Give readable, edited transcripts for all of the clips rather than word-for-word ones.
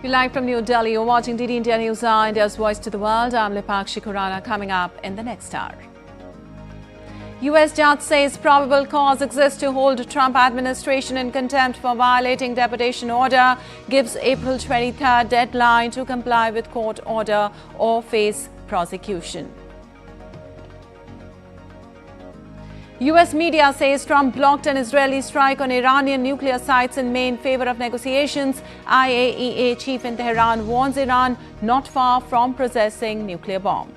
You're live from New Delhi. You're watching DD India News, India's Voice to the World. I'm Lipakshi Khurana. Coming up in the next hour. US judge says probable cause exists to hold Trump administration in contempt for violating deportation order. Gives April 23rd deadline to comply with court order or face prosecution. US media says Trump blocked an Israeli strike on Iranian nuclear sites in May in favor of negotiations. IAEA chief in Tehran warns Iran not far from possessing nuclear bomb.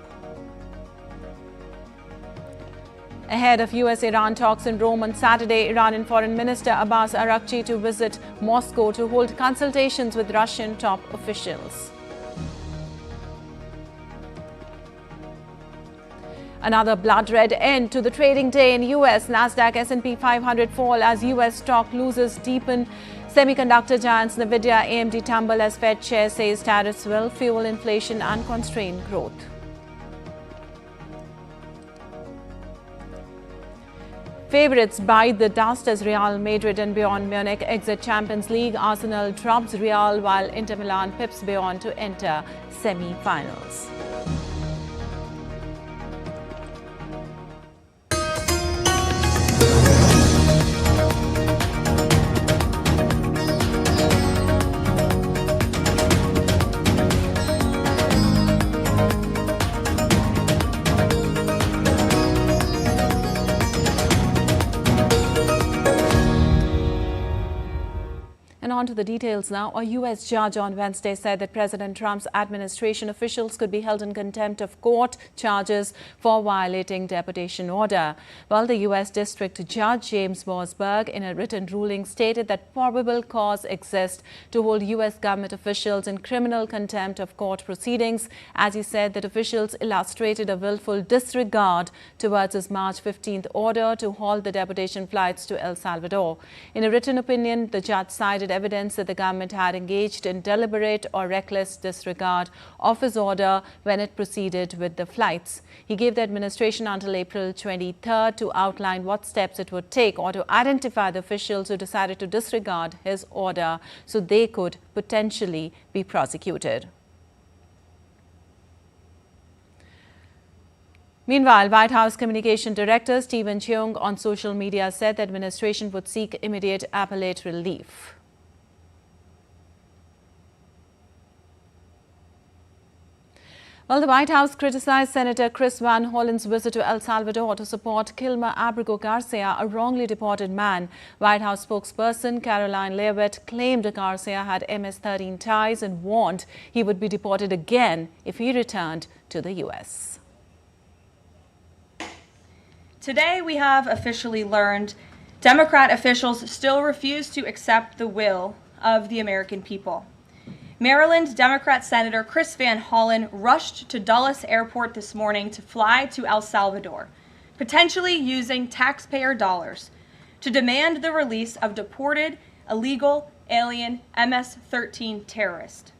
Ahead of US-Iran talks in Rome on Saturday, Iranian Foreign Minister Abbas Araghchi to visit Moscow to hold consultations with Russian top officials. Another blood-red end to the trading day in US. Nasdaq S&P 500 fall as US stock loses deepen. Semiconductor giants Nvidia, AMD tumble as Fed chair says tariffs will fuel inflation and constrain growth. Favourites bite the dust as Real Madrid and Bayern Munich exit Champions League. Arsenal drops Real while Inter Milan pips Bayern to enter semi-finals. On to the details now. A U.S. judge on Wednesday said that President Trump's administration officials could be held in contempt of court charges for violating deportation order. Well, the U.S. District Judge James Boasberg, in a written ruling, stated that probable cause exists to hold U.S. government officials in criminal contempt of court proceedings, as he said that officials illustrated a willful disregard towards his March 15th order to halt the deportation flights to El Salvador. In a written opinion, the judge cited evidence that the government had engaged in deliberate or reckless disregard of his order when it proceeded with the flights. He gave the administration until April 23rd to outline what steps it would take or to identify the officials who decided to disregard his order so they could potentially be prosecuted. Meanwhile, White House Communication Director Stephen Cheung on social media said the administration would seek immediate appellate relief. Well, the White House criticized Senator Chris Van Hollen's visit to El Salvador to support Kilmer Abrego Garcia, a wrongly deported man. White House spokesperson Caroline Leavitt claimed Garcia had MS-13 ties and warned he would be deported again if he returned to the U.S. Today, we have officially learned Democrat officials still refuse to accept the will of the American people. Maryland Democrat Senator Chris Van Hollen rushed to Dulles Airport this morning to fly to El Salvador, potentially using taxpayer dollars, to demand the release of deported, illegal, alien MS-13 terrorist.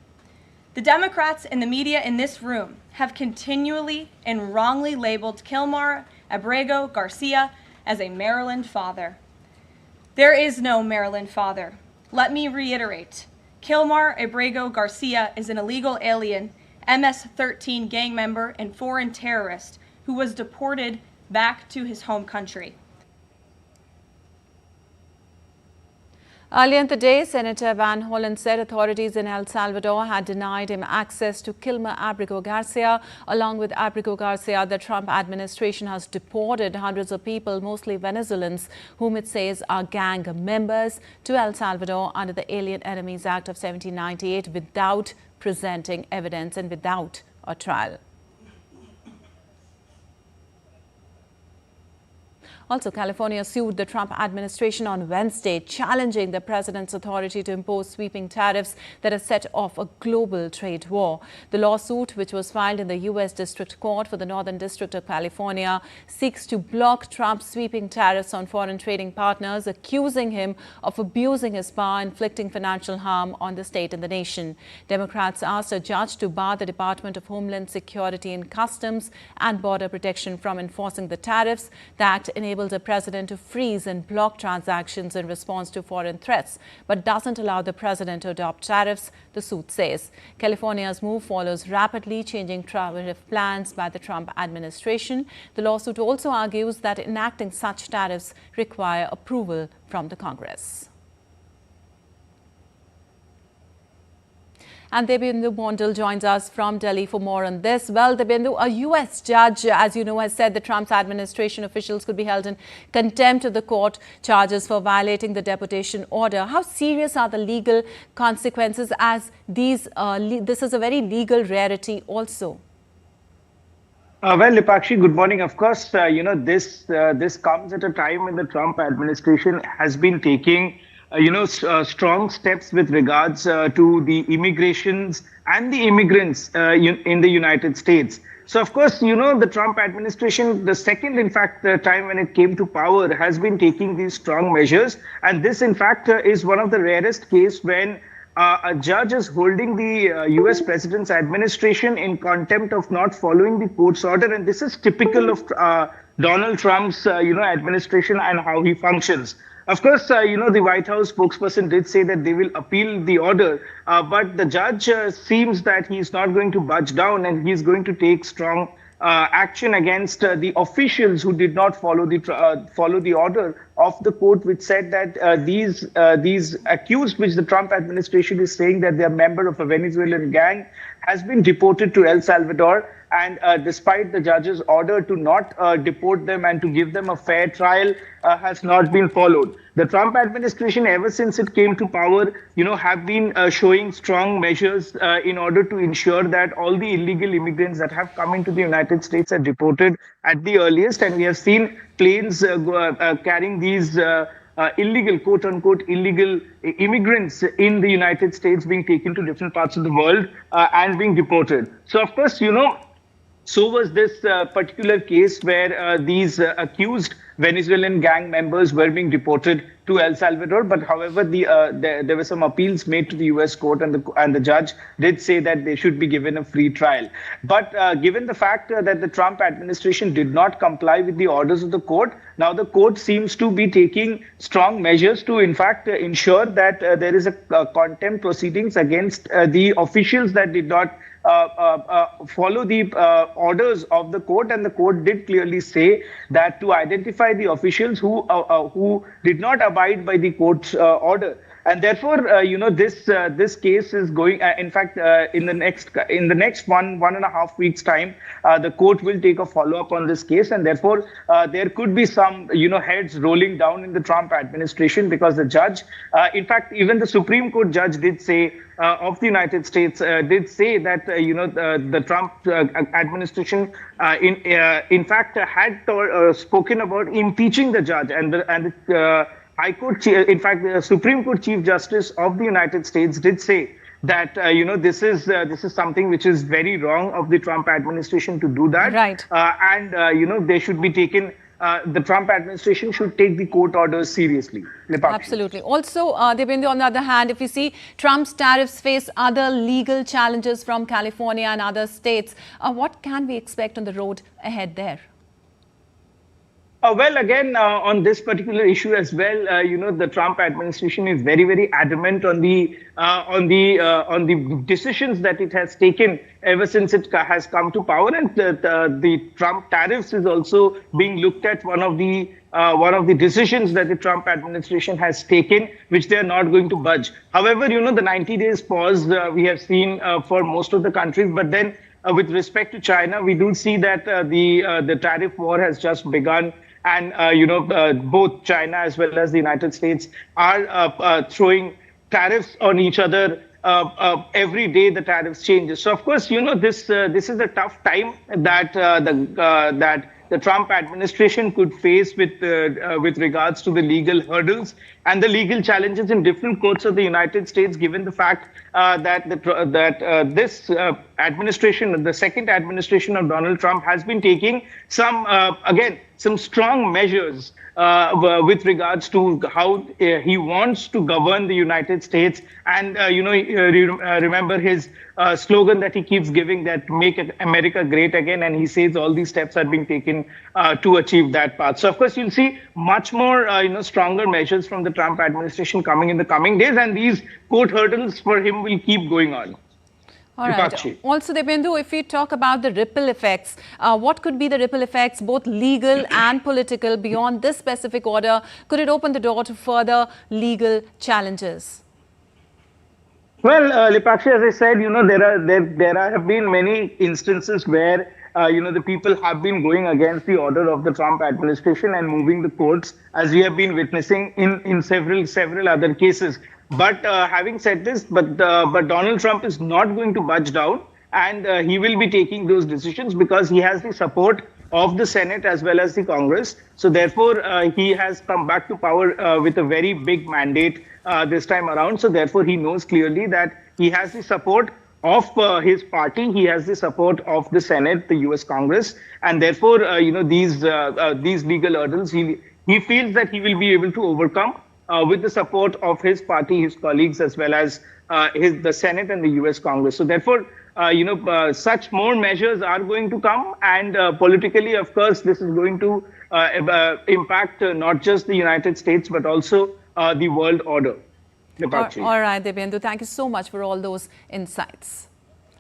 The Democrats and the media in this room have continually and wrongly labeled Kilmer Abrego Garcia as a Maryland father. There is no Maryland father. Let me reiterate. Kilmer Abrego Garcia is an illegal alien, MS-13 gang member and foreign terrorist who was deported back to his home country. Earlier in the day, Senator Van Hollen said authorities in El Salvador had denied him access to Kilmer Abrego Garcia. Along with Abrego Garcia, the Trump administration has deported hundreds of people, mostly Venezuelans, whom it says are gang members, to El Salvador under the Alien Enemies Act of 1798 without presenting evidence and without a trial. Also, California sued the Trump administration on Wednesday, challenging the president's authority to impose sweeping tariffs that have set off a global trade war. The lawsuit, which was filed in the U.S. District Court for the Northern District of California, seeks to block Trump's sweeping tariffs on foreign trading partners, accusing him of abusing his power, inflicting financial harm on the state and the nation. Democrats asked a judge to bar the Department of Homeland Security and Customs and Border Protection from enforcing the tariffs. The act enables enables a president to freeze and block transactions in response to foreign threats, but doesn't allow the president to adopt tariffs, the suit says. California's move follows rapidly changing tariff plans by the Trump administration. The lawsuit also argues that enacting such tariffs require approval from the Congress. And Debindu Mondal joins us from Delhi for more on this. Well, Debindu, a U.S. judge, as you know, has said that Trump's administration officials could be held in contempt of the court charges for violating the deportation order. How serious are the legal consequences, as this is a very legal rarity also? Well, Lipakshi, good morning. Of course, this comes at a time when the Trump administration has been taking strong steps with regards to the immigrations and the immigrants in the United States. So, of course, the Trump administration, the second, in fact, the time when it came to power, has been taking these strong measures. And this, in fact, is one of the rarest cases when a judge is holding the U.S. president's administration in contempt of not following the court's order. And this is typical of Donald Trump's, administration and how he functions. Of course, the White House spokesperson did say that they will appeal the order, but the judge seems that he's not going to budge down, and he's going to take strong action against the officials who did not follow the order of the court, which said that these accused, which the Trump administration is saying that they are member of a Venezuelan gang, has been deported to El Salvador. And despite the judge's order to not deport them and to give them a fair trial, has not been followed. The Trump administration, ever since it came to power, have been showing strong measures in order to ensure that all the illegal immigrants that have come into the United States are deported at the earliest. And we have seen planes carrying these illegal, quote unquote, illegal immigrants in the United States being taken to different parts of the world and being deported. So, of course, so was this particular case where these accused Venezuelan gang members were being deported to El Salvador. But however, there were some appeals made to the U.S. court, and the judge did say that they should be given a free trial. But given the fact that the Trump administration did not comply with the orders of the court, now the court seems to be taking strong measures to, in fact, ensure that there is a contempt proceedings against the officials that did not follow the orders of the court. And the court did clearly say that to identify the officials who did not abide by the court's order. And therefore, this case is going. In fact, in the next one and a half weeks' time, the court will take a follow-up on this case, and therefore there could be some heads rolling down in the Trump administration, because the judge, in fact, even the Supreme Court judge did say of the United States did say that the Trump administration in fact had spoken about impeaching the judge, and the High Court, in fact, the Supreme Court Chief Justice of the United States did say that this is something which is very wrong of the Trump administration to do that, right? They should be taken. The Trump administration should take the court orders seriously. Absolutely. Also, Debindu, on the other hand, if you see Trump's tariffs face other legal challenges from California and other states, what can we expect on the road ahead there? Well, again, on this particular issue as well, the Trump administration is very, very adamant on the decisions that it has taken ever since it has come to power, and the Trump tariffs is also being looked at one of the decisions that the Trump administration has taken, which they are not going to budge. However, the 90 days pause we have seen for most of the countries, but then with respect to China, we do see that the tariff war has just begun. And, both China as well as the United States are throwing tariffs on each other. Every day the tariffs changes. So, of course, this is a tough time that the Trump administration could face with regards to the legal hurdles and the legal challenges in different courts of the United States, given the fact this administration, the second administration of Donald Trump, has been taking some strong measures with regards to how he wants to govern the United States. And, remember his slogan that he keeps giving, that make America great again. And he says all these steps are being taken to achieve that path. So, of course, you'll see much more, stronger measures from the Trump administration coming in the coming days. And these court hurdles for him will keep going on. All right. Also, Dependu, if we talk about the ripple effects, what could be the ripple effects, both legal and political, beyond this specific order? Could it open the door to further legal challenges? Well, Lipakshi, as I said, there have been many instances where the people have been going against the order of the Trump administration and moving the courts, as we have been witnessing in several other cases. But having said this, but Donald Trump is not going to budge down, and he will be taking those decisions because he has the support of the Senate as well as the Congress. So therefore, he has come back to power with a very big mandate this time around. So therefore, he knows clearly that he has the support of his party. He has the support of the Senate, the U.S. Congress, and therefore, these legal hurdles, he feels that he will be able to overcome with the support of his party, his colleagues, as well as the Senate and the U.S. Congress. So therefore, such more measures are going to come, and politically, of course, this is going to impact not just the United States, but also the world order. All right, Debyendu, thank you so much for all those insights.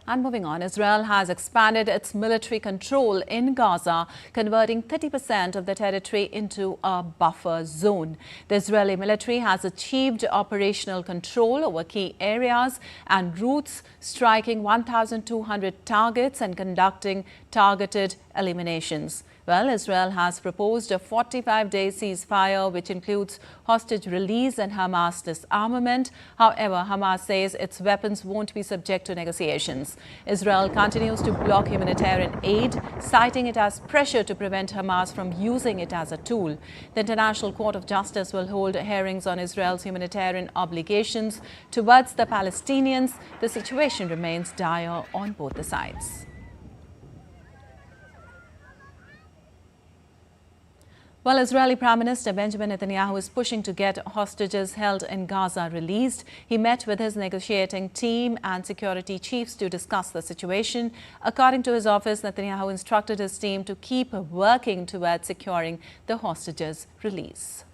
And moving on, Israel has expanded its military control in Gaza, converting 30% of the territory into a buffer zone. The Israeli military has achieved operational control over key areas and routes, striking 1,200 targets and conducting targeted eliminations. Well, Israel has proposed a 45-day ceasefire, which includes hostage release and Hamas disarmament. However, Hamas says its weapons won't be subject to negotiations. Israel continues to block humanitarian aid, citing it as pressure to prevent Hamas from using it as a tool. The International Court of Justice will hold hearings on Israel's humanitarian obligations towards the Palestinians. The situation remains dire on both the sides. Well, Israeli Prime Minister Benjamin Netanyahu is pushing to get hostages held in Gaza released. He met with his negotiating team and security chiefs to discuss the situation. According to his office, Netanyahu instructed his team to keep working towards securing the hostages' release.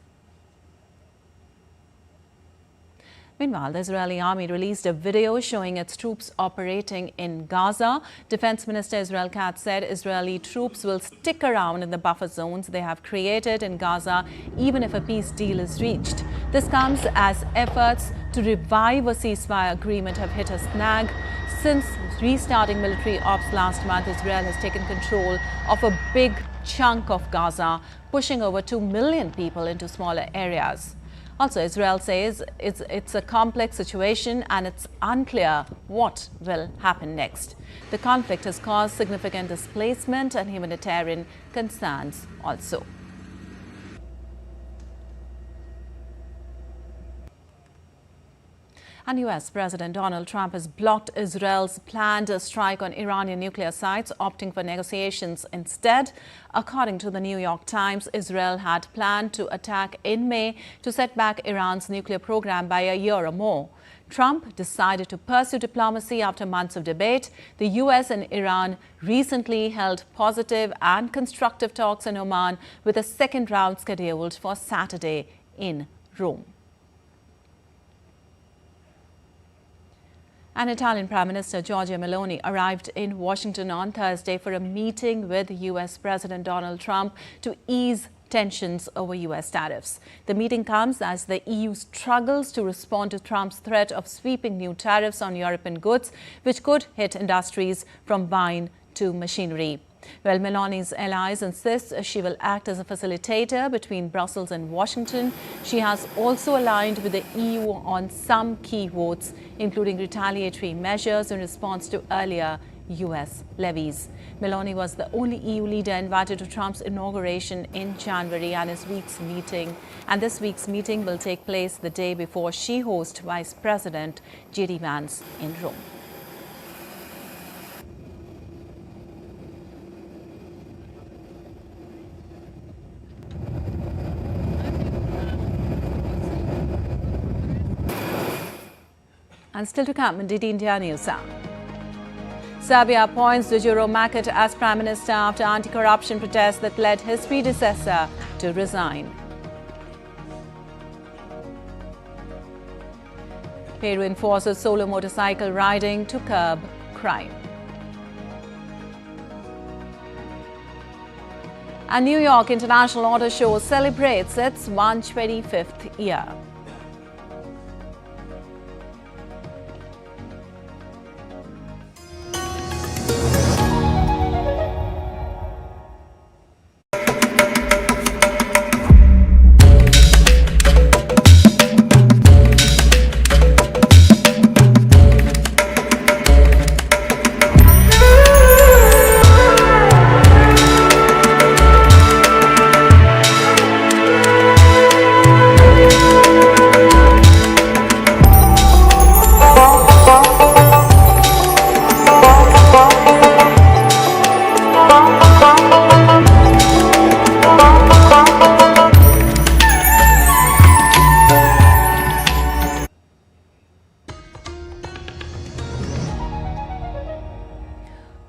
Meanwhile, the Israeli army released a video showing its troops operating in Gaza. Defense Minister Israel Katz said Israeli troops will stick around in the buffer zones they have created in Gaza, even if a peace deal is reached. This comes as efforts to revive a ceasefire agreement have hit a snag. Since restarting military ops last month, Israel has taken control of a big chunk of Gaza, pushing over 2 million people into smaller areas. Also, Israel says it's a complex situation and it's unclear what will happen next. The conflict has caused significant displacement and humanitarian concerns also. And U.S. President Donald Trump has blocked Israel's planned strike on Iranian nuclear sites, opting for negotiations instead. According to the New York Times, Israel had planned to attack in May to set back Iran's nuclear program by a year or more. Trump decided to pursue diplomacy after months of debate. The U.S. and Iran recently held positive and constructive talks in Oman, with a second round scheduled for Saturday in Rome. And Italian Prime Minister Giorgia Meloni arrived in Washington on Thursday for a meeting with U.S. President Donald Trump to ease tensions over U.S. tariffs. The meeting comes as the EU struggles to respond to Trump's threat of sweeping new tariffs on European goods, which could hit industries from wine to machinery. Well, Meloni's allies insist she will act as a facilitator between Brussels and Washington. She has also aligned with the EU on some key votes, including retaliatory measures in response to earlier US levies. Meloni was the only EU leader invited to Trump's inauguration in January, and this week's meeting will take place the day before she hosts Vice President J.D. Vance in Rome. And still to come in DD India News. Serbia appoints Đuro Maket as Prime Minister after anti-corruption protests that led his predecessor to resign. Peru enforces solo motorcycle riding to curb crime. And New York International Auto Show celebrates its 125th year.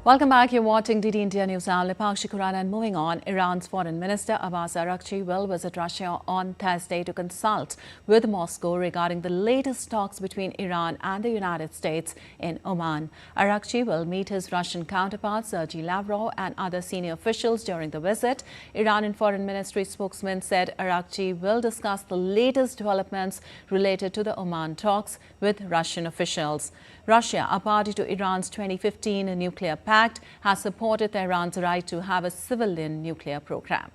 Welcome back. You're watching DD India News. I'm Lipakshi Khurana, and moving on, Iran's Foreign Minister Abbas Araghchi will visit Russia on Thursday to consult with Moscow regarding the latest talks between Iran and the United States in Oman. Araghchi will meet his Russian counterpart Sergei Lavrov and other senior officials during the visit. Iranian Foreign Ministry spokesman said Araghchi will discuss the latest developments related to the Oman talks with Russian officials. Russia, a party to Iran's 2015 nuclear pact, has supported Tehran's right to have a civilian nuclear program.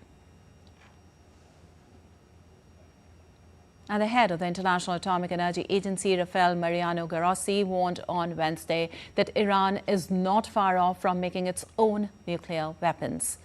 And the head of the International Atomic Energy Agency, Rafael Mariano Grossi, warned on Wednesday that Iran is not far off from making its own nuclear weapons.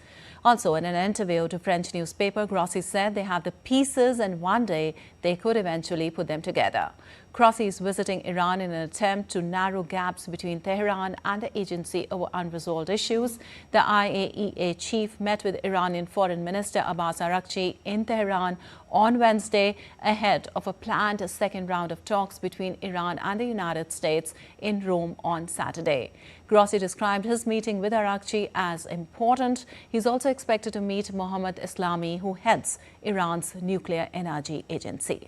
Also, in an interview to French newspaper, Grossi said they have the pieces and one day they could eventually put them together. Grossi is visiting Iran in an attempt to narrow gaps between Tehran and the agency over unresolved issues. The IAEA chief met with Iranian Foreign Minister Abbas Araghchi in Tehran on Wednesday ahead of a planned second round of talks between Iran and the United States in Rome on Saturday. Grossi described his meeting with Araghchi as important. He's also expected to meet Mohammad Islami, who heads Iran's nuclear energy agency.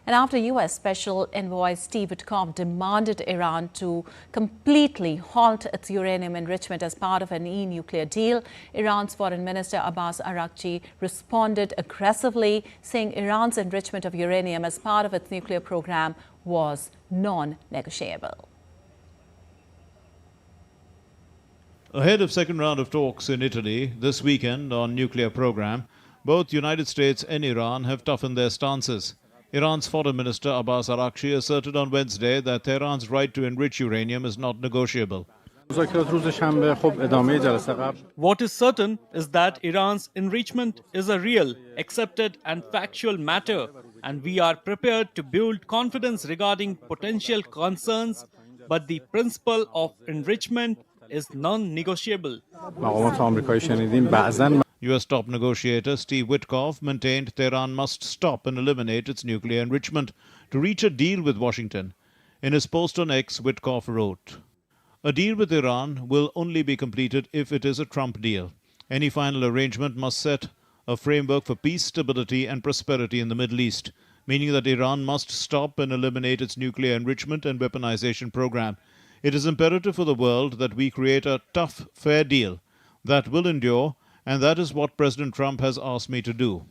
And after U.S. Special Envoy Steve Witkoff demanded Iran to completely halt its uranium enrichment as part of an nuclear deal, Iran's Foreign Minister Abbas Araghchi responded aggressively, saying Iran's enrichment of uranium as part of its nuclear program was non-negotiable. Ahead of second round of talks in Italy this weekend on nuclear program, both United States and Iran have toughened their stances. Iran's Foreign Minister Abbas Araghchi asserted on Wednesday that Tehran's right to enrich uranium is not negotiable. What is certain is that Iran's enrichment is a real, accepted and factual matter, and we are prepared to build confidence regarding potential concerns, but the principle of enrichment is non-negotiable. U.S. top negotiator Steve Witkoff maintained Tehran must stop and eliminate its nuclear enrichment to reach a deal with Washington. In his post on X, Witkoff wrote, "A deal with Iran will only be completed if it is a Trump deal. Any final arrangement must set a framework for peace, stability and prosperity in the Middle East, meaning that Iran must stop and eliminate its nuclear enrichment and weaponization program. It is imperative for the world that we create a tough, fair deal that will endure, and that is what President Trump has asked me to do."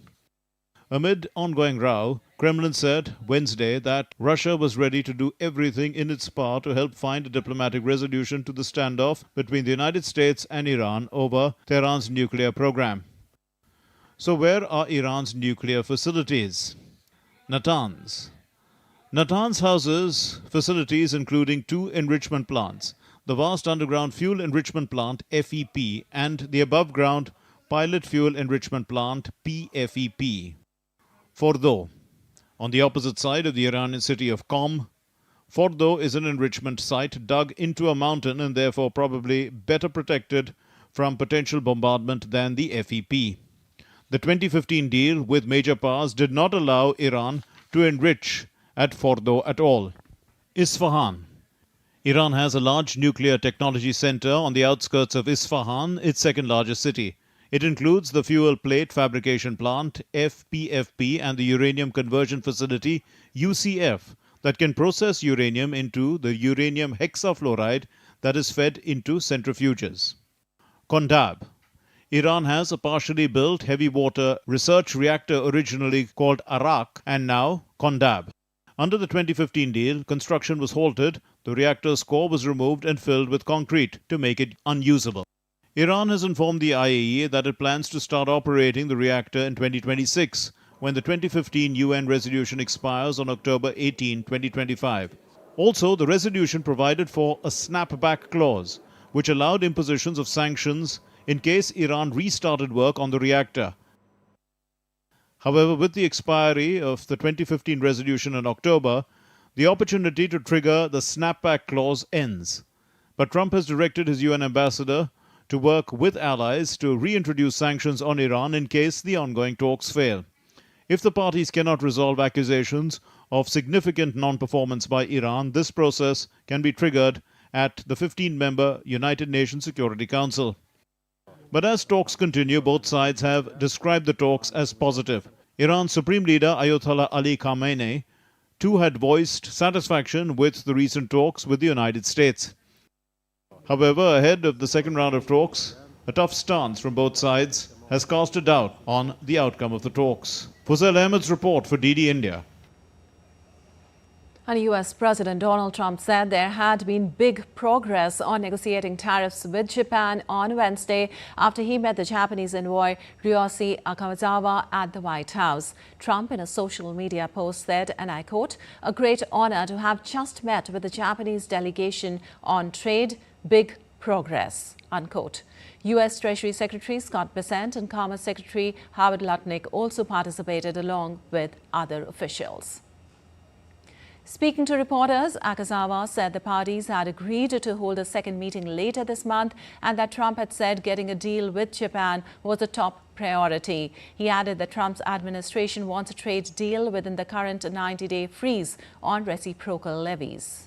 Amid ongoing row, Kremlin said Wednesday that Russia was ready to do everything in its power to help find a diplomatic resolution to the standoff between the United States and Iran over Tehran's nuclear program. So where are Iran's nuclear facilities? Natanz houses facilities including 2 enrichment plants. the vast underground fuel enrichment plant FEP and the above-ground pilot fuel enrichment plant PFEP. Fordo. On the opposite side of the Iranian city of Qom, Fordo is an enrichment site dug into a mountain and therefore probably better protected from potential bombardment than the FEP. The 2015 deal with major powers did not allow Iran to enrich at Fordo at all. Isfahan. Iran has a large nuclear technology center on the outskirts of Isfahan, its second largest city. It includes the fuel plate fabrication plant, FPFP, and the uranium conversion facility, UCF, that can process uranium into the uranium hexafluoride that is fed into centrifuges. Kondab. Iran has a partially built heavy water research reactor originally called Arak and now Kondab. Under the 2015 deal, construction was halted, the reactor's core was removed and filled with concrete to make it unusable. Iran has informed the IAEA that it plans to start operating the reactor in 2026, when the 2015 UN resolution expires on October 18, 2025. Also, the resolution provided for a snapback clause, which allowed impositions of sanctions in case Iran restarted work on the reactor. However, with the expiry of the 2015 resolution in October, the opportunity to trigger the snapback clause ends. But Trump has directed his UN ambassador to work with allies to reintroduce sanctions on Iran in case the ongoing talks fail. If the parties cannot resolve accusations of significant non-performance by Iran, this process can be triggered at the 15-member United Nations Security Council. But as talks continue, both sides have described the talks as positive. Iran's Supreme Leader Ayatollah Ali Khamenei too had voiced satisfaction with the recent talks with the United States. However, ahead of the second round of talks, a tough stance from both sides has cast a doubt on the outcome of the talks. Fuzail Ahmed's report for DD India. And US President Donald Trump said there had been big progress on negotiating tariffs with Japan on Wednesday after he met the Japanese envoy Ryoshi Akazawa at the White House. Trump, in a social media post, said, and I quote, "A great honor to have just met with the Japanese delegation on trade, big progress," unquote. U.S. Treasury Secretary Scott Bessent and Commerce Secretary Howard Lutnick also participated along with other officials. Speaking to reporters, Akazawa said the parties had agreed to hold a second meeting later this month and that Trump had said getting a deal with Japan was a top priority. He added that Trump's administration wants a trade deal within the current 90-day freeze on reciprocal levies.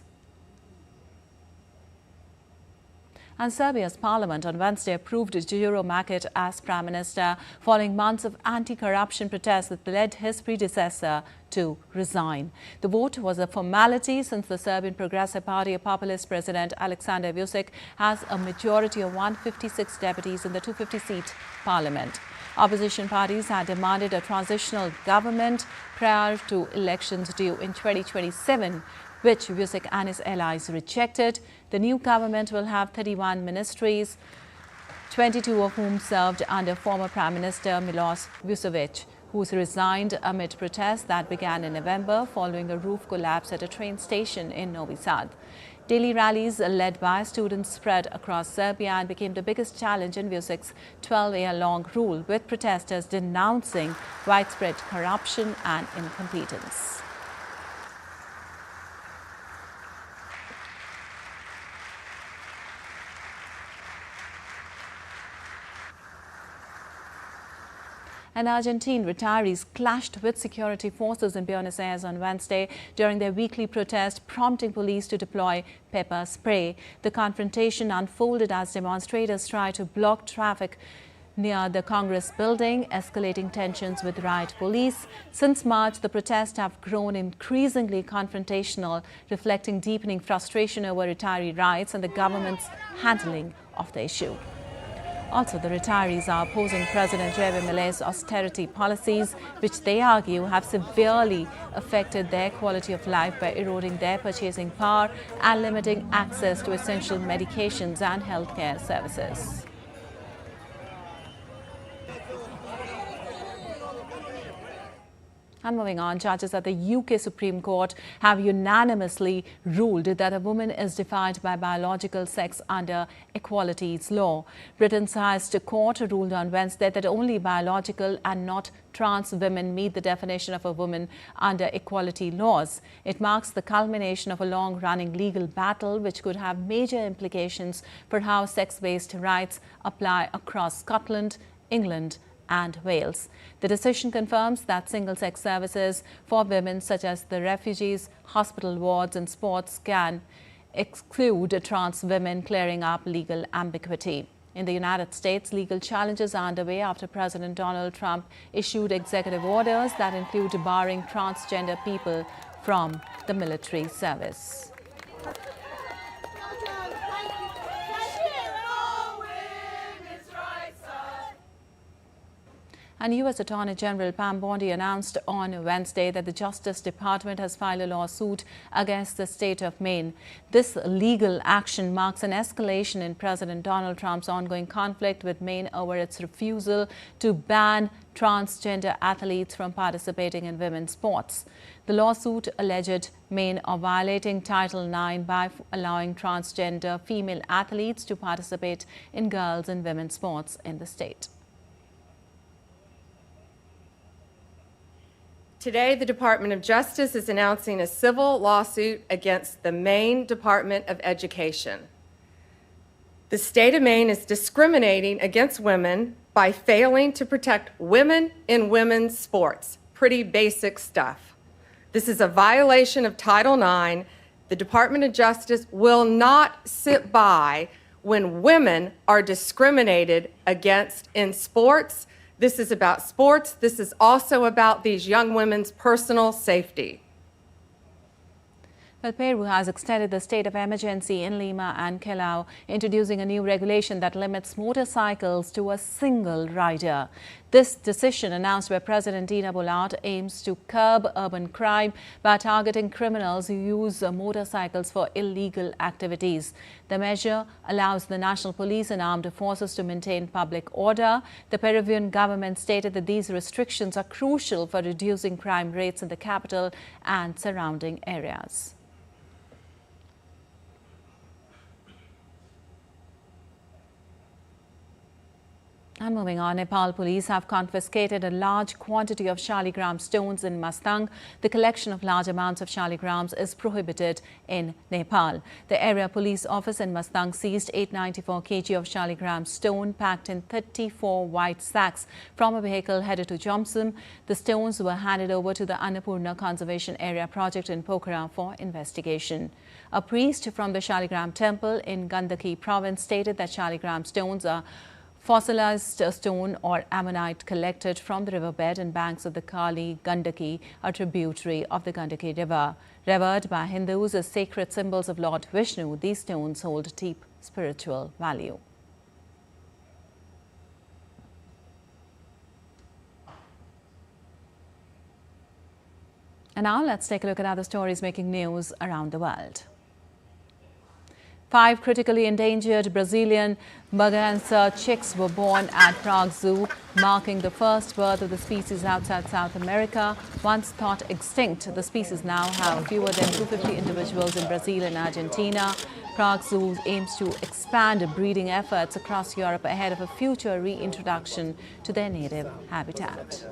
And Serbia's parliament on Wednesday approved Đuro Makić as prime minister following months of anti-corruption protests that led his predecessor to resign. The vote was a formality since the Serbian Progressive Party of populist President Aleksandar Vučić has a majority of 156 deputies in the 250-seat parliament. Opposition parties had demanded a transitional government prior to elections due in 2027, which Vučić and his allies rejected. The new government will have 31 ministries, 22 of whom served under former Prime Minister Miloš Vučević, who's resigned amid protests that began in November following a roof collapse at a train station in Novi Sad. Daily rallies led by students spread across Serbia and became the biggest challenge in Vučić's 12-year-long rule, with protesters denouncing widespread corruption and incompetence. And Argentine retirees clashed with security forces in Buenos Aires on Wednesday during their weekly protest, prompting police to deploy pepper spray. The confrontation unfolded as demonstrators tried to block traffic near the Congress building, escalating tensions with riot police. Since March, the protests have grown increasingly confrontational, reflecting deepening frustration over retiree rights and the government's handling of the issue. Also, the retirees are opposing President Javier Milei's austerity policies, which they argue have severely affected their quality of life by eroding their purchasing power and limiting access to essential medications and healthcare services. And moving on, judges at the UK Supreme Court have unanimously ruled that a woman is defined by biological sex under equalities law. Britain's highest court ruled on Wednesday that only biological and not trans women meet the definition of a woman under equality laws. It marks the culmination of a long-running legal battle which could have major implications for how sex-based rights apply across Scotland, England and Wales. The decision confirms that single-sex services for women such as the refugees, hospital wards and sports can exclude trans women, clearing up legal ambiguity. In the United States, legal challenges are underway after President Donald Trump issued executive orders that include barring transgender people from the military service. And U.S. Attorney General Pam Bondi announced on Wednesday that the Justice Department has filed a lawsuit against the state of Maine. This legal action marks an escalation in President Donald Trump's ongoing conflict with Maine over its refusal to ban transgender athletes from participating in women's sports. The lawsuit alleged Maine of violating Title IX by allowing transgender female athletes to participate in girls' and women's sports in the state. Today, the Department of Justice is announcing a civil lawsuit against the Maine Department of Education. The state of Maine is discriminating against women by failing to protect women in women's sports. Pretty basic stuff. This is a violation of Title IX. The Department of Justice will not sit by when women are discriminated against in sports. This is about sports. This is also about these young women's personal safety. Well, Peru has extended the state of emergency in Lima and Callao, introducing a new regulation that limits motorcycles to a single rider. This decision, announced by President Dina Boluart, aims to curb urban crime by targeting criminals who use motorcycles for illegal activities. The measure allows the national police and armed forces to maintain public order. The Peruvian government stated that these restrictions are crucial for reducing crime rates in the capital and surrounding areas. And moving on, Nepal police have confiscated a large quantity of shaligram stones in Mastang. The collection of large amounts of shaligrams is prohibited in Nepal. The area police office in Mastang seized 894 kg of shaligram stone packed in 34 white sacks from a vehicle headed to Jomsom. The stones were handed over to the Annapurna Conservation Area project in Pokhara for investigation. A priest from the Shaligram temple in Gandaki province stated that shaligram stones are fossilized stone or ammonite collected from the riverbed and banks of the Kali Gandaki, a tributary of the Gandaki River. Revered by Hindus as sacred symbols of Lord Vishnu, these stones hold deep spiritual value. And now let's take a look at other stories making news around the world. 5 critically endangered Brazilian merganser chicks were born at Prague Zoo, marking the first birth of the species outside South America. Once thought extinct, the species now have fewer than 250 individuals in Brazil and Argentina. Prague Zoo aims to expand breeding efforts across Europe ahead of a future reintroduction to their native habitat.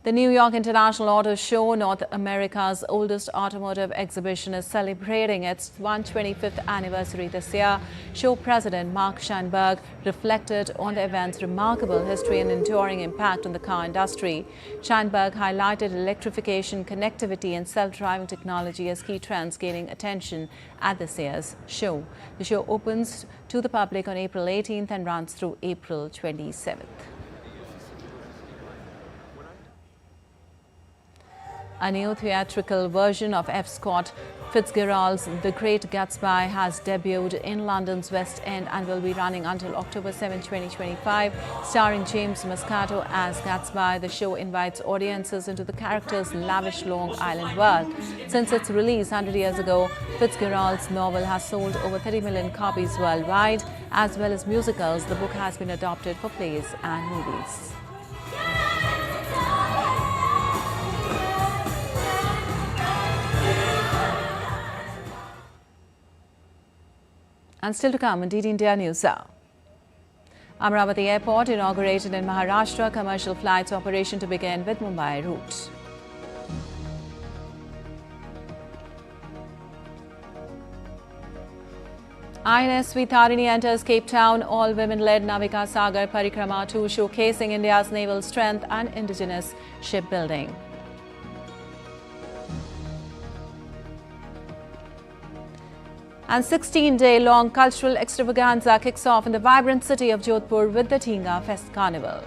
The New York International Auto Show, North America's oldest automotive exhibition, is celebrating its 125th anniversary this year. Show President Mark Scheinberg reflected on the event's remarkable history and enduring impact on the car industry. Scheinberg highlighted electrification, connectivity and self-driving technology as key trends gaining attention at this year's show. The show opens to the public on April 18th and runs through April 27th. A new theatrical version of F. Scott Fitzgerald's The Great Gatsby has debuted in London's West End and will be running until October 7, 2025. Starring James Moscato as Gatsby, the show invites audiences into the character's lavish Long Island world. Since its release 100 years ago, Fitzgerald's novel has sold over 30 million copies worldwide. As well as musicals, the book has been adapted for plays and movies. And still to come on DD India News Hour. Amravati Airport inaugurated in Maharashtra, commercial flights operation to begin with Mumbai route. INS Tarini enters Cape Town, all-women-led Navika Sagar Parikrama 2, showcasing India's naval strength and indigenous shipbuilding. And 16-day-long cultural extravaganza kicks off in the vibrant city of Jodhpur with the Thinga Fest Carnival.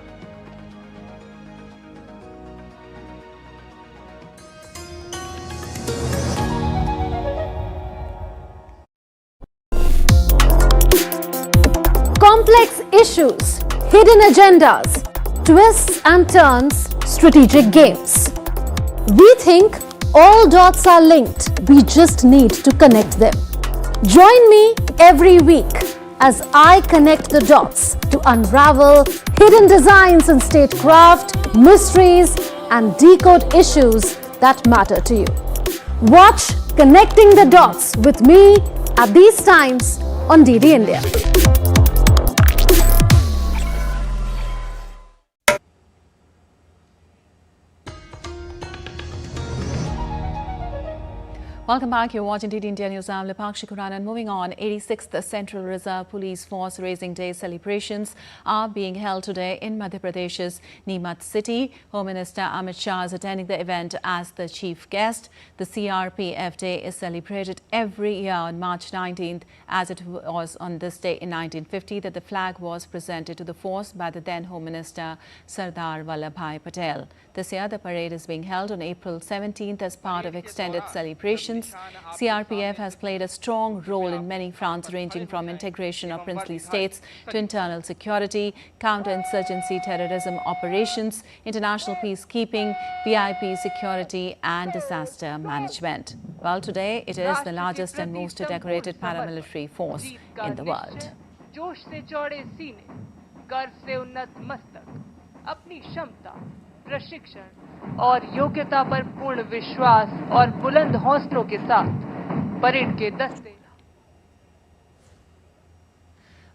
Complex issues, hidden agendas, twists and turns, strategic games. We think all dots are linked, we just need to connect them. Join me every week as I connect the dots to unravel hidden designs in statecraft, mysteries, and decode issues that matter to you. Watch Connecting the Dots with me at these times on DD India. Welcome back. You're watching DD India News. I'm Lipakshi Kuran, and moving on, 86th Central Reserve Police Force Raising Day celebrations are being held today in Madhya Pradesh's Neemuch city. Home Minister Amit Shah is attending the event as the chief guest. The CRPF Day is celebrated every year on March 19th, as it was on this day in 1950 that the flag was presented to the force by the then Home Minister Sardar Vallabhbhai Patel. This year, the parade is being held on April 17th as part of extended celebrations. CRPF has played a strong role in many fronts, ranging from integration of princely states to internal security, counterinsurgency, terrorism operations, international peacekeeping, VIP security and disaster management. Well, today it is the largest and most decorated paramilitary force in the world. प्रशिक्षण और योग्यता पर पूर्ण विश्वास और बुलंद हौसलों के साथ परेड के दस्ते.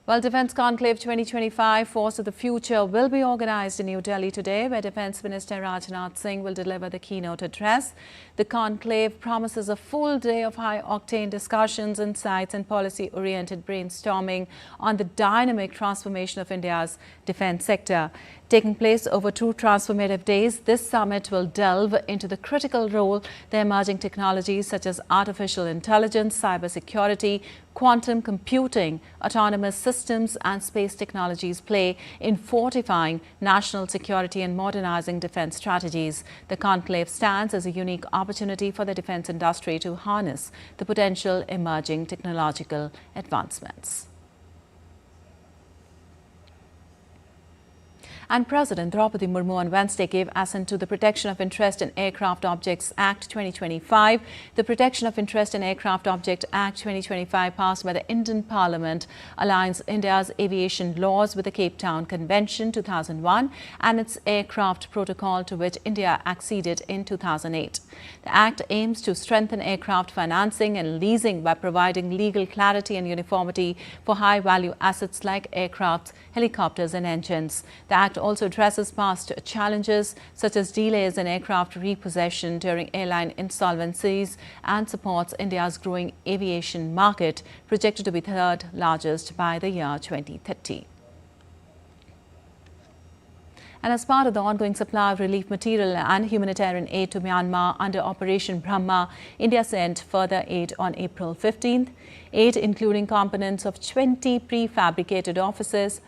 Well, Defence Conclave 2025 Force of the Future will be organised in New Delhi today, where Defence Minister Rajnath Singh will deliver the keynote address. The conclave promises a full day of high-octane discussions, insights and policy-oriented brainstorming on the dynamic transformation of India's defence sector. Taking place over 2 transformative days, this summit will delve into the critical role the emerging technologies such as artificial intelligence, cybersecurity, quantum computing, autonomous systems and space technologies play in fortifying national security and modernizing defence strategies. The conclave stands as a unique opportunity for the defence industry to harness the potential emerging technological advancements. And President Draupadi Murmu on Wednesday gave assent to the Protection of Interest in Aircraft Objects Act 2025. The Protection of Interest in Aircraft Object Act 2025, passed by the Indian Parliament, aligns India's aviation laws with the Cape Town Convention 2001 and its aircraft protocol, to which India acceded in 2008. The Act aims to strengthen aircraft financing and leasing by providing legal clarity and uniformity for high-value assets like aircrafts, helicopters and engines. The Act also addresses past challenges such as delays in aircraft repossession during airline insolvencies and supports India's growing aviation market, projected to be third largest by the year 2030. And as part of the ongoing supply of relief material and humanitarian aid to Myanmar under Operation Brahma, India sent further aid on April 15th. Aid including components of 20 prefabricated offices,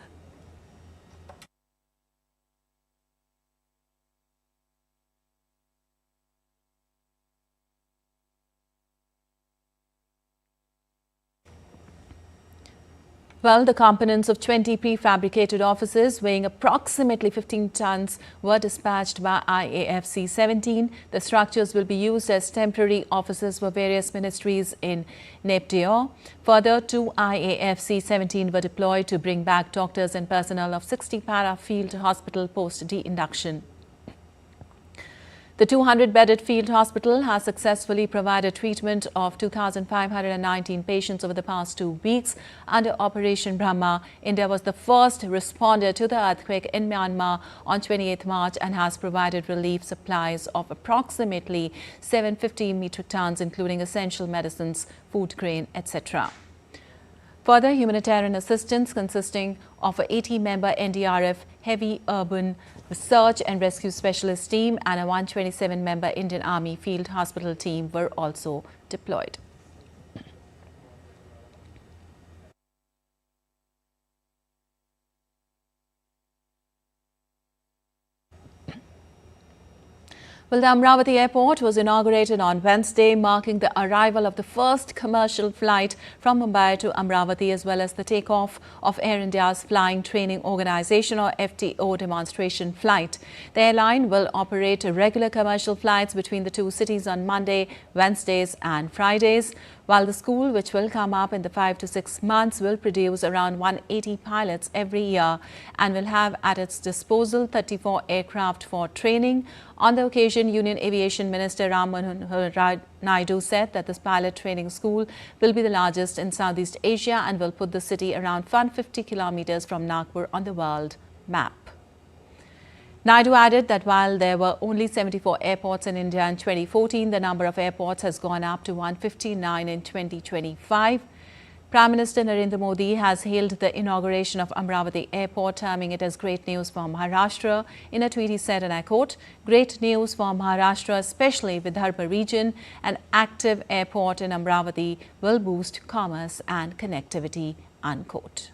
Well, the components of 20 prefabricated offices weighing approximately 15 tons were dispatched by IAFC-17. The structures will be used as temporary offices for various ministries in Naypyidaw. Further, 2 IAFC-17 were deployed to bring back doctors and personnel of 60 para-field hospital post-de-induction. The 200-bedded field hospital has successfully provided treatment of 2,519 patients over the past 2 weeks. Under Operation Brahma, India was the first responder to the earthquake in Myanmar on 28 March and has provided relief supplies of approximately 750 metric tons, including essential medicines, food grain, etc. Further, humanitarian assistance consisting of a 80-member NDRF Heavy Urban Search and Rescue Specialist team and a 127-member Indian Army Field Hospital team were also deployed. Well, the Amravati Airport was inaugurated on Wednesday, marking the arrival of the first commercial flight from Mumbai to Amravati, as well as the takeoff of Air India's Flying Training Organization or FTO demonstration flight. The airline will operate regular commercial flights between the two cities on Monday, Wednesdays and Fridays, while the school, which will come up in the 5 to 6 months, will produce around 180 pilots every year and will have at its disposal 34 aircraft for training. On the occasion, Union Aviation Minister Ram Manohar Naidu said that this pilot training school will be the largest in Southeast Asia and will put the city around 150 kilometers from Nagpur on the world map. Naidu added that while there were only 74 airports in India in 2014, the number of airports has gone up to 159 in 2025. Prime Minister Narendra Modi has hailed the inauguration of Amravati Airport, terming it as great news for Maharashtra. In a tweet, he said, and I quote, "Great news for Maharashtra, especially Vidarbha region. An active airport in Amravati will boost commerce and connectivity," unquote.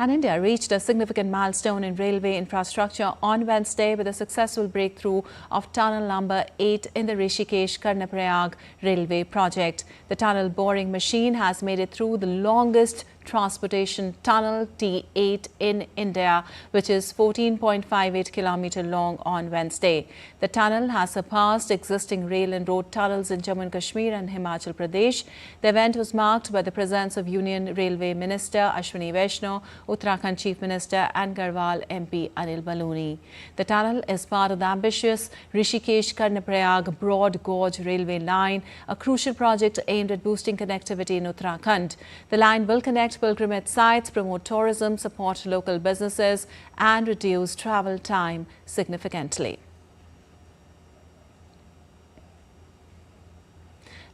And India reached a significant milestone in railway infrastructure on Wednesday with a successful breakthrough of tunnel number 8 in the Rishikesh-Karnaprayag railway project. The tunnel boring machine has made it through the longest transportation tunnel T8 in India, which is 14.58 kilometers long on Wednesday. The tunnel has surpassed existing rail and road tunnels in Jammu and Kashmir and Himachal Pradesh. The event was marked by the presence of Union Railway Minister Ashwini Vaishnaw, Uttarakhand Chief Minister and Garhwal MP Anil Baluni. The tunnel is part of the ambitious Rishikesh-Karnaprayag Broad Gauge Railway Line, a crucial project aimed at boosting connectivity in Uttarakhand. The line will connect pilgrimage sites, promote tourism, support local businesses and reduce travel time significantly.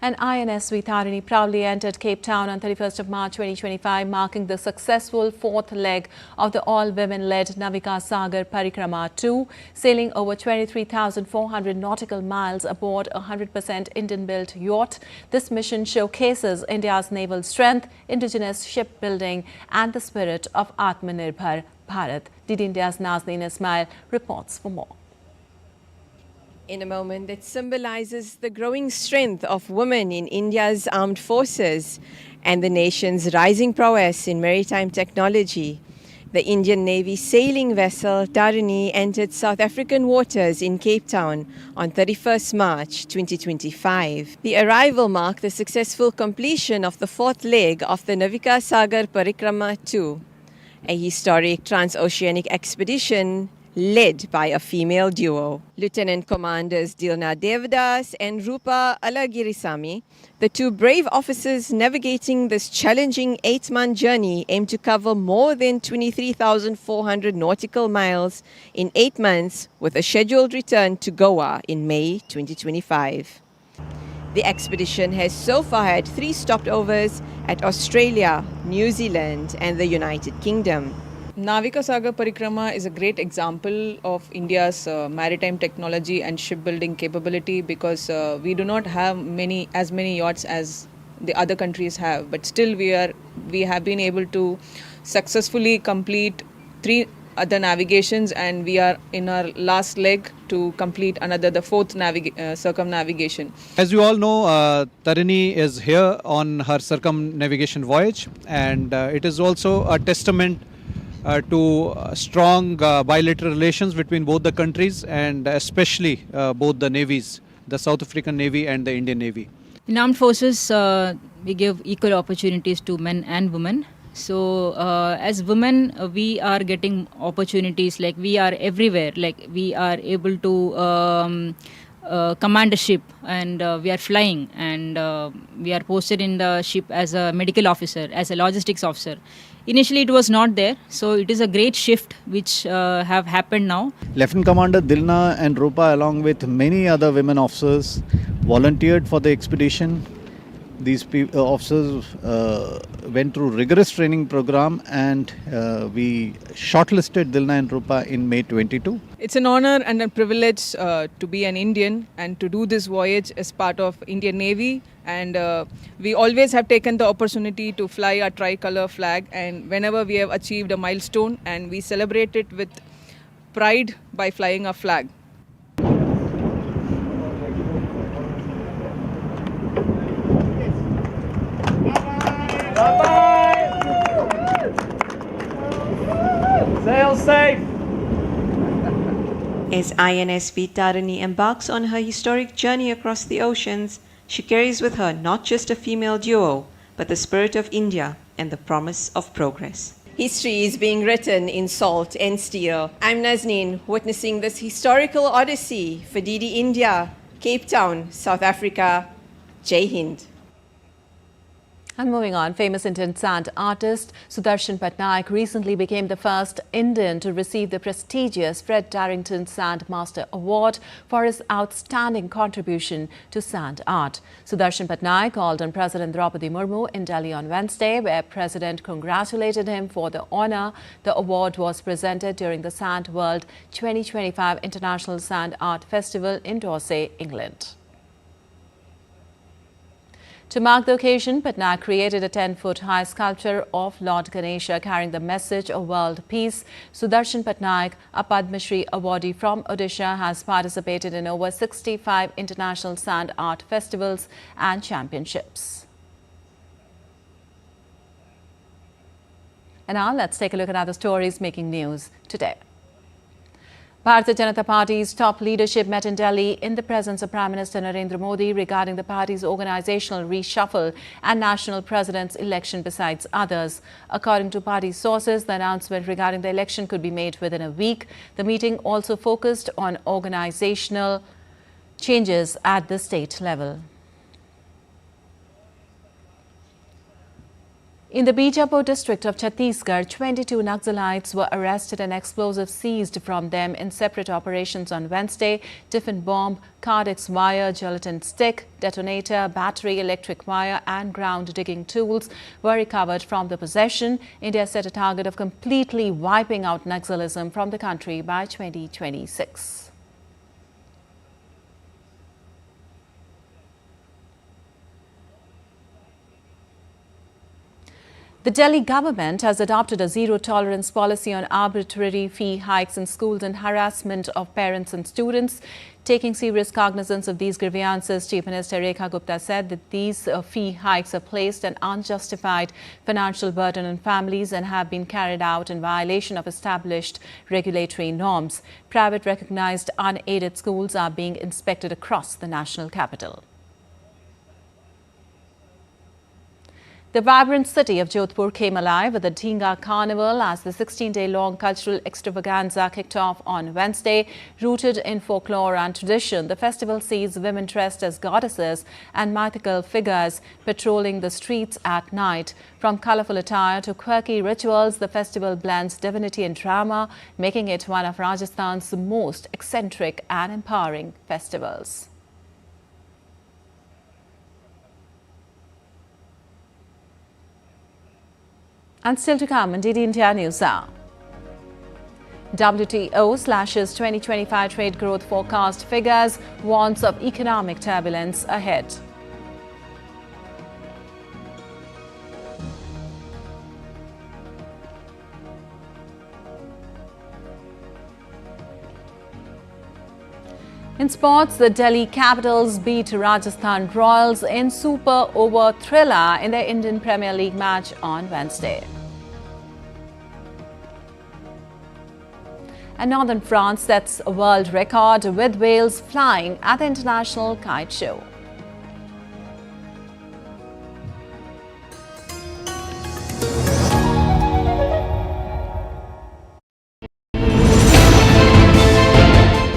And INSV Tarini proudly entered Cape Town on 31st of March 2025, marking the successful fourth leg of the all-women-led Navika Sagar Parikrama 2, sailing over 23,400 nautical miles aboard a 100% Indian-built yacht. This mission showcases India's naval strength, indigenous shipbuilding and the spirit of Atmanirbhar Bharat. DD India's Nazneen Ismail reports for more. In a moment that symbolizes the growing strength of women in India's armed forces and the nation's rising prowess in maritime technology, the Indian Navy sailing vessel Tarini entered South African waters in Cape Town on 31st March 2025. The arrival marked the successful completion of the fourth leg of the Navika Sagar Parikrama 2, a historic transoceanic expedition led by a female duo. Lieutenant Commanders Dilna Devdas and Rupa Alagirisamy, the two brave officers navigating this challenging 8-month journey, aim to cover more than 23,400 nautical miles in 8 months, with a scheduled return to Goa in May 2025. The expedition has so far had 3 stopovers at Australia, New Zealand and the United Kingdom. Navika Sagar Parikrama is a great example of India's maritime technology and shipbuilding capability, because we do not have as many yachts as the other countries have, but still we have been able to successfully complete 3 other navigations, and we are in our last leg to complete the fourth circumnavigation. As you all know, Tarini is here on her circumnavigation voyage, and it is also a testament to strong bilateral relations between both the countries, and especially both the navies, the South African Navy and the Indian Navy. In armed forces, we give equal opportunities to men and women. So as women, we are getting opportunities, like we are everywhere, like we are able to command a ship, and we are flying, and we are posted in the ship as a medical officer, as a logistics officer. Initially it was not there, so it is a great shift which have happened now. Lieutenant Commander Dilna and Rupa, along with many other women officers, volunteered for the expedition. These officers went through rigorous training program, and we shortlisted Dilna and Rupa in May 22. It's an honor and a privilege to be an Indian and to do this voyage as part of Indian Navy. And we always have taken the opportunity to fly a tricolor flag, and whenever we have achieved a milestone, and we celebrate it with pride by flying a flag. Sail safe! As INSV Tarini embarks on her historic journey across the oceans, she carries with her not just a female duo, but the spirit of India and the promise of progress. History is being written in salt and steel. I'm Nazneen, witnessing this historical odyssey for DD India, Cape Town, South Africa. Jai Hind. And moving on, famous Indian sand artist Sudarshan Patnaik recently became the first Indian to receive the prestigious Fred Darrington Sand Master Award for his outstanding contribution to sand art. Sudarshan Patnaik called on President Draupadi Murmu in Delhi on Wednesday, where President congratulated him for the honour. The award was presented during the Sand World 2025 International Sand Art Festival in Dorsey, England. To mark the occasion, Patnaik created a 10-foot-high sculpture of Lord Ganesha carrying the message of world peace. Sudarshan Patnaik, a Padma Shri awardee from Odisha, has participated in over 65 international sand art festivals and championships. And now let's take a look at other stories making news today. Bharatiya Janata Party's top leadership met in Delhi in the presence of Prime Minister Narendra Modi regarding the party's organizational reshuffle and national president's election, besides others. According to party sources, the announcement regarding the election could be made within a week. The meeting also focused on organizational changes at the state level. In the Bijapur district of Chhattisgarh, 22 Naxalites were arrested and explosives seized from them in separate operations on Wednesday. Tiffin bomb, Cardex wire, gelatin stick, detonator, battery, electric wire and ground digging tools were recovered from the possession. India set a target of completely wiping out Naxalism from the country by 2026. The Delhi government has adopted a zero-tolerance policy on arbitrary fee hikes in schools and harassment of parents and students. Taking serious cognizance of these grievances, Chief Minister Rekha Gupta said that these fee hikes are placed an unjustified financial burden on families and have been carried out in violation of established regulatory norms. Private recognized unaided schools are being inspected across the national capital. The vibrant city of Jodhpur came alive with the Dhinga Carnival as the 16-day-long cultural extravaganza kicked off on Wednesday. Rooted in folklore and tradition, the festival sees women dressed as goddesses and mythical figures patrolling the streets at night. From colourful attire to quirky rituals, the festival blends divinity and drama, making it one of Rajasthan's most eccentric and empowering festivals. And still to come on DD India News Hour. WTO slashes 2025 trade growth forecast figures, warns of economic turbulence ahead. In sports, the Delhi Capitals beat Rajasthan Royals in super over thriller in their Indian Premier League match on Wednesday. And northern France sets a world record with whales flying at the International Kite Show.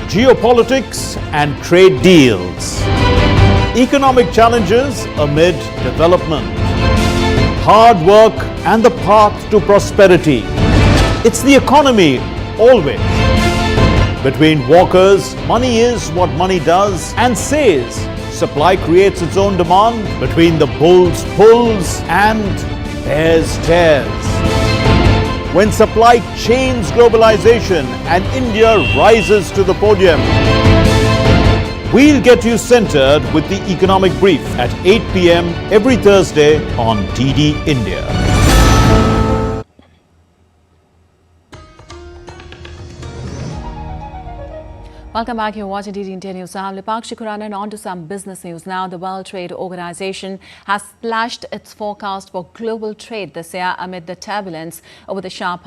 Geopolitics and trade deals. Economic challenges amid development. Hard work and the path to prosperity. It's the economy always. Between walkers, money is what money does and says. Supply creates its own demand. Between the bulls pulls and bears tears. When supply chains globalization and India rises to the podium. We'll get you centered with the Economic Brief at 8 p.m. every Thursday on DD India. Welcome back. You're watching DD India News. I'm Lipakshi Khurana, and on to some business news now. The World Trade Organization has slashed its forecast for global trade this year amid the turbulence over the sharp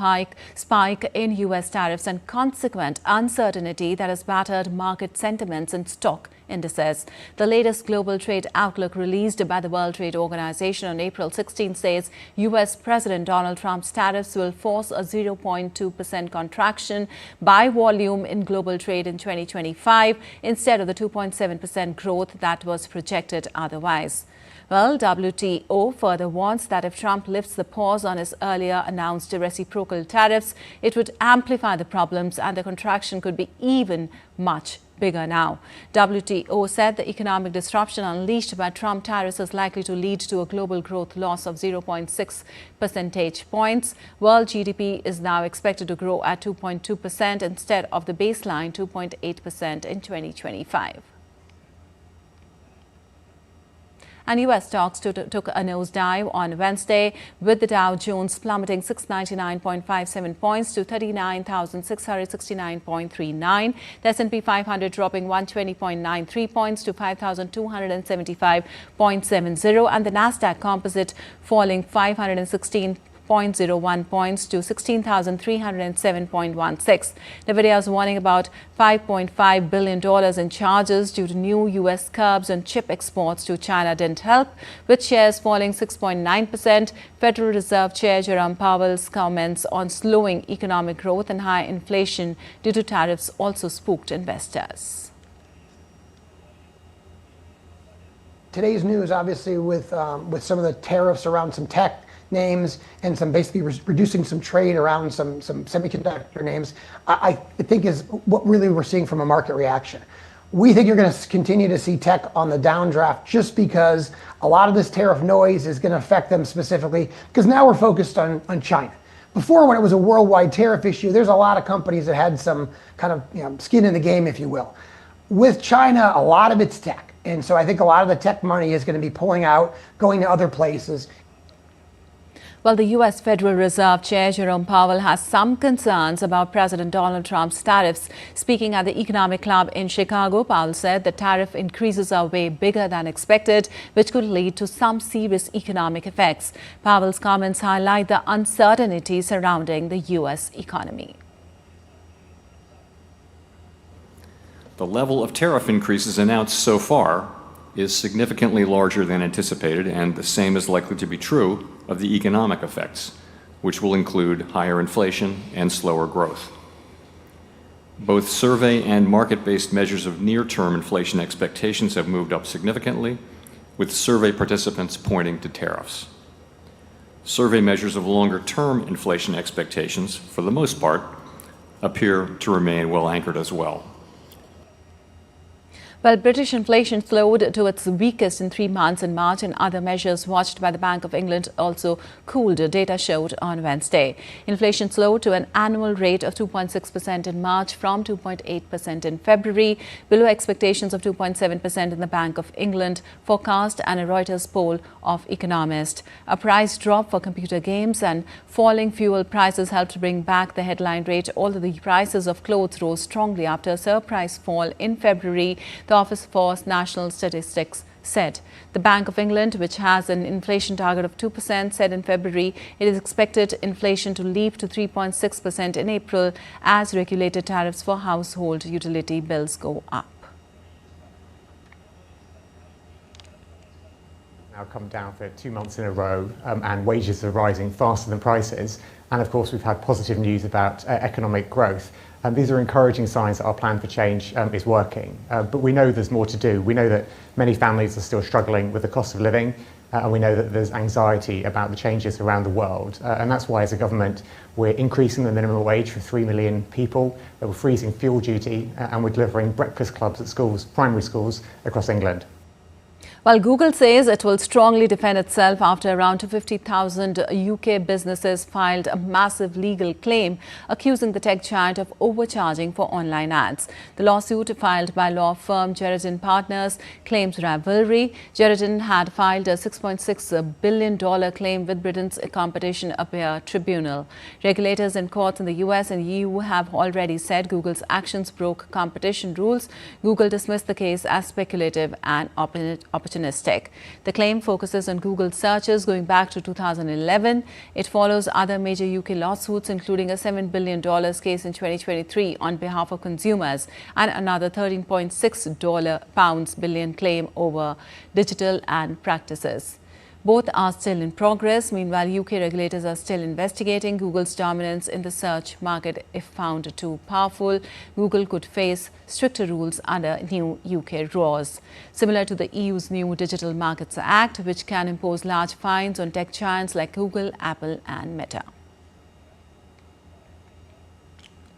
spike in U.S. tariffs and consequent uncertainty that has battered market sentiments and stock indices. The latest global trade outlook released by the World Trade Organization on April 16 says U.S. President Donald Trump's tariffs will force a 0.2% contraction by volume in global trade in 2025 instead of the 2.7% growth that was projected otherwise. Well, WTO further warns that if Trump lifts the pause on his earlier announced reciprocal tariffs, it would amplify the problems and the contraction could be even much bigger now. WTO said the economic disruption unleashed by Trump tariffs is likely to lead to a global growth loss of 0.6 percentage points. World GDP is now expected to grow at 2.2% instead of the baseline 2.8% in 2025. And U.S. stocks took a nosedive on Wednesday, with the Dow Jones plummeting 699.57 points to 39,669.39. The S&P 500 dropping 120.93 points to 5,275.70, and the Nasdaq Composite falling 516.01 points to 16,307.16. Nvidia is warning about $5.5 billion in charges due to new U.S. curbs on chip exports to China didn't help, with shares falling 6.9%. Federal Reserve Chair Jerome Powell's comments on slowing economic growth and high inflation due to tariffs also spooked investors. Today's news, obviously, with some of the tariffs around some tech names and some basically reducing some trade around some semiconductor names, I think is what really we're seeing from a market reaction. We think you're going to continue to see tech on the downdraft just because a lot of this tariff noise is going to affect them specifically, because now we're focused on China. Before, when it was a worldwide tariff issue, there's a lot of companies that had some kind of skin in the game, if you will. With China, a lot of it's tech. And so I think a lot of the tech money is going to be pulling out, going to other places. Well, the U.S. Federal Reserve Chair Jerome Powell has some concerns about President Donald Trump's tariffs. Speaking at the Economic Club in Chicago, Powell said the tariff increases are way bigger than expected, which could lead to some serious economic effects. Powell's comments highlight the uncertainty surrounding the U.S. economy. The level of tariff increases announced so far is significantly larger than anticipated, and the same is likely to be true of the economic effects, which will include higher inflation and slower growth. Both survey and market-based measures of near-term inflation expectations have moved up significantly, with survey participants pointing to tariffs. Survey measures of longer-term inflation expectations, for the most part, appear to remain well anchored as well. Well, British inflation slowed to its weakest in 3 months in March, and other measures watched by the Bank of England also cooled, data showed on Wednesday. Inflation slowed to an annual rate of 2.6% in March from 2.8% in February, below expectations of 2.7% in the Bank of England forecast and a Reuters poll of economists. A price drop for computer games and falling fuel prices helped bring back the headline rate, although the prices of clothes rose strongly after a surprise fall in February. The Office for National Statistics said. The Bank of England, which has an inflation target of 2%, said in February it is expected inflation to leap to 3.6% in April as regulated tariffs for household utility bills go up. Now come down for 2 months in a row, and wages are rising faster than prices. And of course, we've had positive news about economic growth. These are encouraging signs that our plan for change is working. But we know there's more to do. We know that many families are still struggling with the cost of living, and we know that there's anxiety about the changes around the world. And that's why, as a government, we're increasing the minimum wage for 3 million people, we're freezing fuel duty, and we're delivering breakfast clubs at schools, primary schools across England. While Google says it will strongly defend itself after around 250,000 UK businesses filed a massive legal claim accusing the tech giant of overcharging for online ads. The lawsuit, filed by law firm Sheridan Partners, claims rivalry. Sheridan had filed a $6.6 billion claim with Britain's Competition Appeal Tribunal. Regulators in courts in the US and EU have already said Google's actions broke competition rules. Google dismissed the case as speculative and opportunistic. The claim focuses on Google searches going back to 2011. It follows other major UK lawsuits, including a $7 billion case in 2023 on behalf of consumers and another £13.6 billion claim over digital ad practices. Both are still in progress. Meanwhile, UK regulators are still investigating Google's dominance in the search market. If found too powerful, Google could face stricter rules under new UK laws. Similar to the EU's new Digital Markets Act, which can impose large fines on tech giants like Google, Apple and Meta.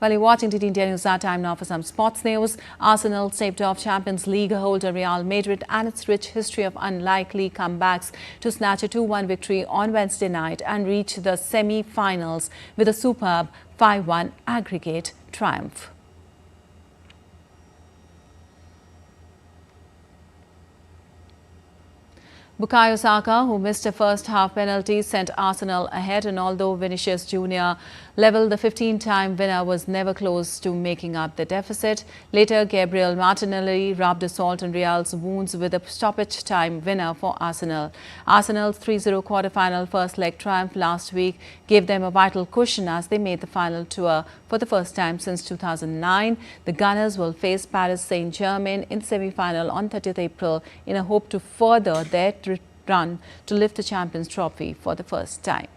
While you're watching TT India News, our time now for some sports news. Arsenal staved off Champions League holder Real Madrid and its rich history of unlikely comebacks to snatch a 2-1 victory on Wednesday night and reach the semi-finals with a superb 5-1 aggregate triumph. Bukayo Saka, who missed a first-half penalty, sent Arsenal ahead, and although Vinicius Jr. levelled, the 15-time winner was never close to making up the deficit. Later, Gabriel Martinelli rubbed salt in Real's wounds with a stoppage-time winner for Arsenal. Arsenal's 3-0 quarter-final first-leg triumph last week gave them a vital cushion as they made the final tour for the first time since 2009. The Gunners will face Paris Saint-Germain in semi-final on 30th April in a hope to further their run to lift the Champions Trophy for the first time.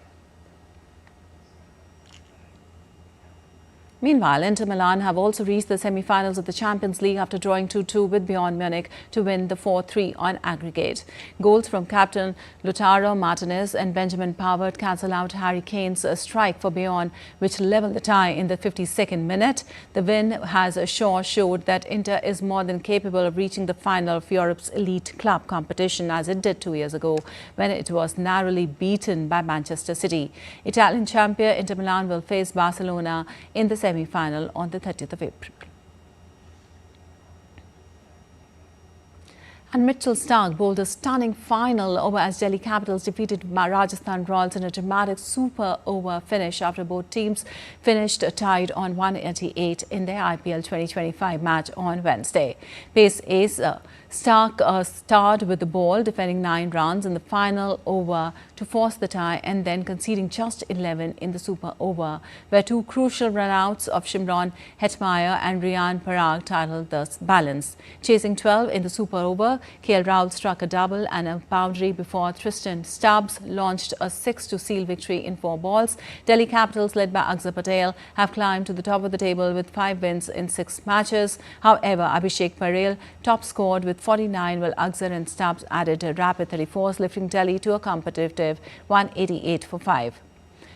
Meanwhile, Inter Milan have also reached the semi-finals of the Champions League after drawing 2-2 with Bayern Munich to win the 4-3 on aggregate. Goals from captain Lautaro Martinez and Benjamin Pavard cancel out Harry Kane's strike for Bayern, which levelled the tie in the 52nd minute. The win has showed that Inter is more than capable of reaching the final of Europe's elite club competition, as it did 2 years ago when it was narrowly beaten by Manchester City. Italian champion Inter Milan will face Barcelona in the semi-final on the 30th of April. And Mitchell Starc bowled a stunning final over as Delhi Capitals defeated Rajasthan Royals in a dramatic super over finish after both teams finished tied on 188 in their IPL 2025 match on Wednesday. Pace ace Starc starred with the ball, defending 9 runs in the final over to force the tie and then conceding just 11 in the super over, where 2 crucial run-outs of Shimron Hetmeyer and Riyan Parag titled the balance. Chasing 12 in the super over, KL Rahul struck a double and a boundary before Tristan Stubbs launched a 6 to seal victory in 4 balls. Delhi Capitals, led by Akshar Patel, have climbed to the top of the table with 5 wins in 6 matches. However, Abhishek Parel top scored with 49, while Akshar and Stubbs added rapid 34s, lifting Delhi to a competitive 188 for 5.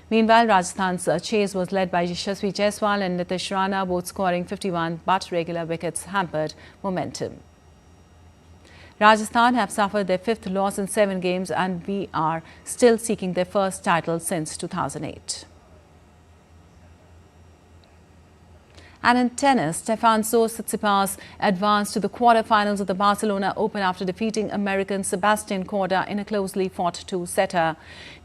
Meanwhile, Rajasthan's chase was led by Yashasvi Jaiswal and Nitish Rana, both scoring 51, but regular wickets hampered momentum. Rajasthan have suffered their 5th loss in 7 games and we are still seeking their first title since 2008. And in tennis, Stefanos Tsitsipas advanced to the quarter-finals of the Barcelona Open after defeating American Sebastian Korda in a closely fought 2-setter.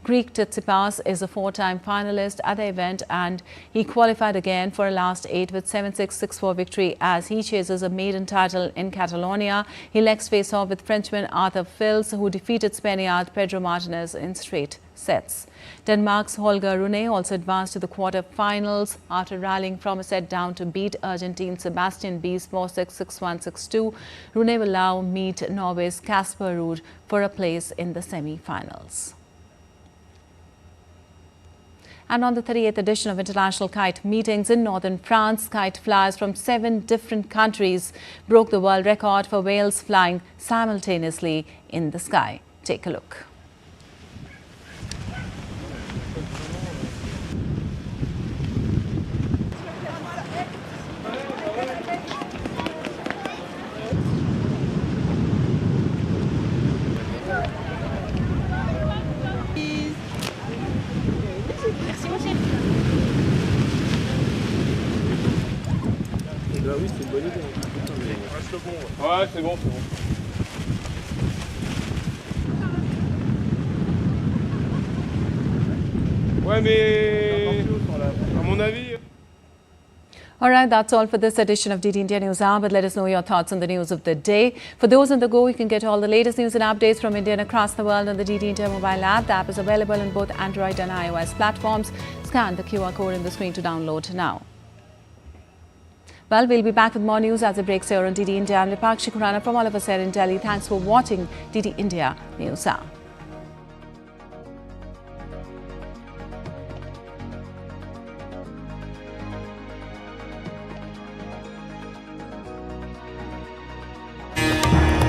Greek Tsitsipas is a 4-time finalist at the event and he qualified again for a last 8 with 7-6, 6-4 victory as he chases a maiden title in Catalonia. He'll next face off with Frenchman Arthur Fils, who defeated Spaniard Pedro Martinez in straight sets. Denmark's Holger Rune also advanced to the quarter-finals after rallying from a set down to beat Argentine Sebastian Bies 4-6, 6-1, 6-2. Rune will now meet Norway's Kasper Ruud for a place in the semi-finals. And on the 38th edition of International Kite Meetings in northern France, kite flyers from 7 different countries broke the world record for whales flying simultaneously in the sky. Take a look. Oui, c'est une bonne idée. Reste bon. Ouais, c'est bon, c'est bon. Ouais, mais à mon avis. All right, that's all for this edition of DD India News Hour, but let us know your thoughts on the news of the day. For those on the go, you can get all the latest news and updates from India and across the world on the DD India mobile app. The app is available on both Android and iOS platforms. Scan the QR code on the screen to download now. Well, we'll be back with more news as it breaks here on DD India. I'm Vipakshi Khurana from all of us here in Delhi. Thanks for watching DD India News Hour.